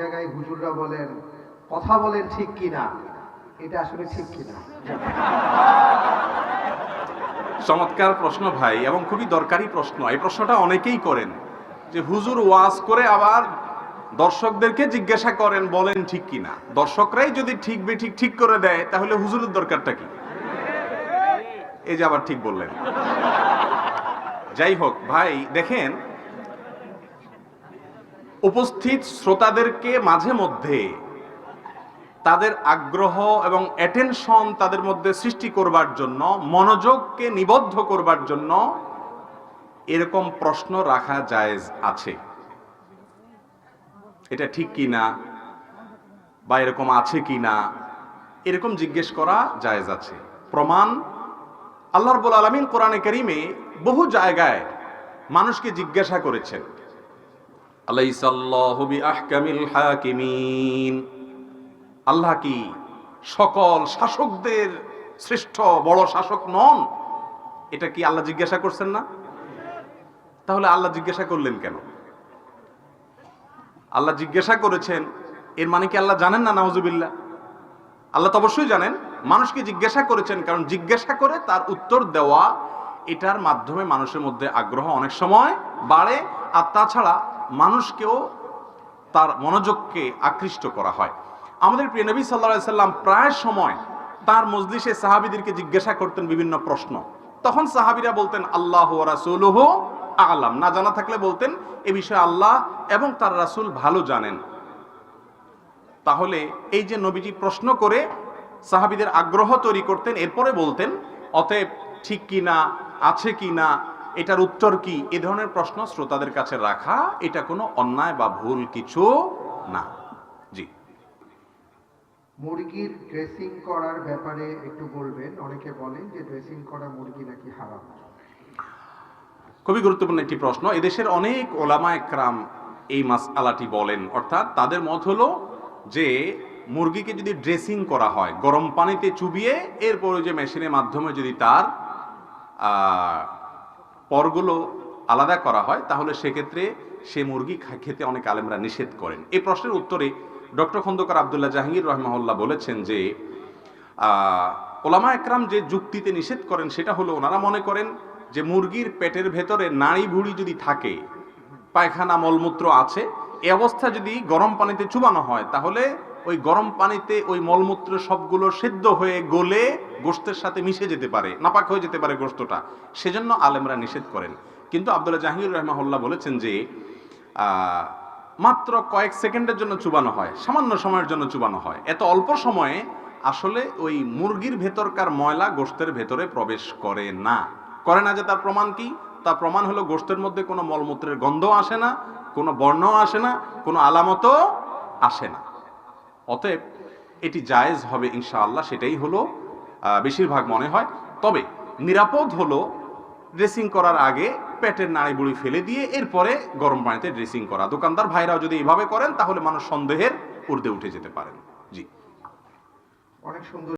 জায়গায় হুজুররা বলেন কথা বলেন ঠিক কিনা, এটা আসলে ঠিক কিনা? চমৎকার প্রশ্ন ভাই, এবং খুবই দরকারি প্রশ্ন। এই প্রশ্নটা অনেকেই করেন যে হুজুর ওয়াজ করে আবার দর্শকদেরকে জিজ্ঞাসা করেন বলেন ঠিক কিনা। দর্শকরাই যদি ঠিক বেঠিক ঠিক করে দেয় তাহলে হুজুরের দরকারটা কি? এই যে আবার ঠিক বললেন। যাই হোক ভাই, দেখেন, উপস্থিত শ্রোতাদেরকে মাঝে মধ্যে তাদের আগ্রহ এবং অ্যাটেনশন তাদের মধ্যে সৃষ্টি করবার জন্য, মনোযোগকে নিবদ্ধ করবার জন্য এরকম প্রশ্ন রাখা জায়েজ আছে। এটা ঠিক কিনা বা এরকম আছে কিনা, এরকম জিজ্ঞেস করা জায়েজ আছে। প্রমাণ, আল্লাহ রাব্বুল আলামিন কোরআনে কারীমে বহু জায়গায় মানুষকে জিজ্ঞাসা করেছেন, আলাইসাল্লাহু বিআহকামিল হাকিমিন, আল্লাহ কি সকল শাসকদের শ্রেষ্ঠ বড় শাসক নন? এটা কি আল্লাহ জিজ্ঞাসা করছেন না? তাহলে আল্লাহ জিজ্ঞাসা করলেন কেন? আল্লাহ জিজ্ঞাসা করেছেন এর মানে কি আল্লাহ জানেন না? নাউজুবিল্লাহ, আল্লাহ তো অবশ্যই জানেন। মানুষকে জিজ্ঞাসা করেছেন কারণ জিজ্ঞাসা করে তার উত্তর দেওয়া, এটার মাধ্যমে মানুষের মধ্যে আগ্রহ অনেক সময় বাড়ে। আর তাছাড়া মানুষকেও তার মনোযোগকে আকৃষ্ট করা হয়। আমাদের প্রিয় নবী সাল্লাল্লাহু আলাইহি সাল্লাম প্রায় সময় তার মজলিসে সাহাবীদেরকে জিজ্ঞাসা করতেন বিভিন্ন প্রশ্ন। তখন সাহাবীরা বলতেন আল্লাহু ওয়া রাসূলুহু আ'লাম, না জানা থাকলে বলতেন এ বিষয়ে আল্লাহ এবং তার রাসূল ভালো জানেন। তাহলে এই যে নবীজি প্রশ্ন করে সাহাবীদের আগ্রহ তৈরি করতেন, এরপরে বলতেন অতএব ঠিক কিনা, আছে কিনা, এটার উত্তর কি, এ ধরনের প্রশ্ন শ্রোতাদের কাছে রাখা এটা কোনো অন্যায় বা ভুল কিছু না। জি, মুরগির ড্রেসিং করার ব্যাপারে একটু বলবেন। অনেকে বলেন যে ড্রেসিং করা মুরগি নাকি হারাম। খুবই গুরুত্বপূর্ণ একটি প্রশ্ন। এদেশের অনেক ওলামা একরাম এই মাসআলাটি বলেন, অর্থাৎ তাদের মত হলো যে মুরগিকে যদি ড্রেসিং করা হয় গরম পানিতে চুবিয়ে, এরপরে যে মেশিনের মাধ্যমে যদি তার পরগুলো আলাদা করা হয়, তাহলে সেক্ষেত্রে সে মুরগি খেতে অনেক আলেমরা নিষেধ করেন। এই প্রশ্নের উত্তরে ডক্টর খন্দকার আব্দুল্লাহ জাহাঙ্গীর রাহিমাহুল্লাহ বলেছেন যে ওলামা একরাম যে যুক্তিতে নিষেধ করেন সেটা হলো, ওনারা মনে করেন যে মুরগির পেটের ভেতরে নাড়ি ভুড়ি যদি থাকে, পায়খানা মলমূত্র আছে, এই অবস্থা যদি গরম পানিতে চুবানো হয় তাহলে ওই গরম পানিতে ওই মলমূত্র সবগুলো সেদ্ধ হয়ে গলে গোশতের সাথে মিশে যেতে পারে, নাপাক হয়ে যেতে পারে গোশতটা। সেজন্য আলেমরা নিষেধ করেন। কিন্তু আব্দুল্লাহ জাহাঙ্গীর রাহিমাহুল্লাহ বলেছেন যে মাত্র কয়েক সেকেন্ডের জন্য চুবানো হয়, সামান্য সময়ের জন্য চুবানো হয়। এত অল্প সময়ে আসলে ওই মুরগির ভেতরকার ময়লা গোশতের ভেতরে প্রবেশ করে না। করে না যে তার প্রমাণ কি? তার প্রমাণ হলো গোশতের মধ্যে কোনো মলমূত্রের গন্ধ আসে না, কোনো বর্ণও আসে না, কোনো আলামতও আসে না। অতএব এটি জায়েজ হবে ইনশাআল্লাহ, সেটাই হলো বেশিরভাগ মনে হয়। তবে নিরাপদ হলো ড্রেসিং করার আগে পেটের নাড়িবুড়ি ফেলে দিয়ে এরপরে গরম পানিতে ড্রেসিং করা। দোকানদার ভাইরাও যদি এইভাবে করেন তাহলে মানুষ সন্দেহের ঊর্ধ্বে উঠে যেতে পারেন। জি, অনেক সুন্দর।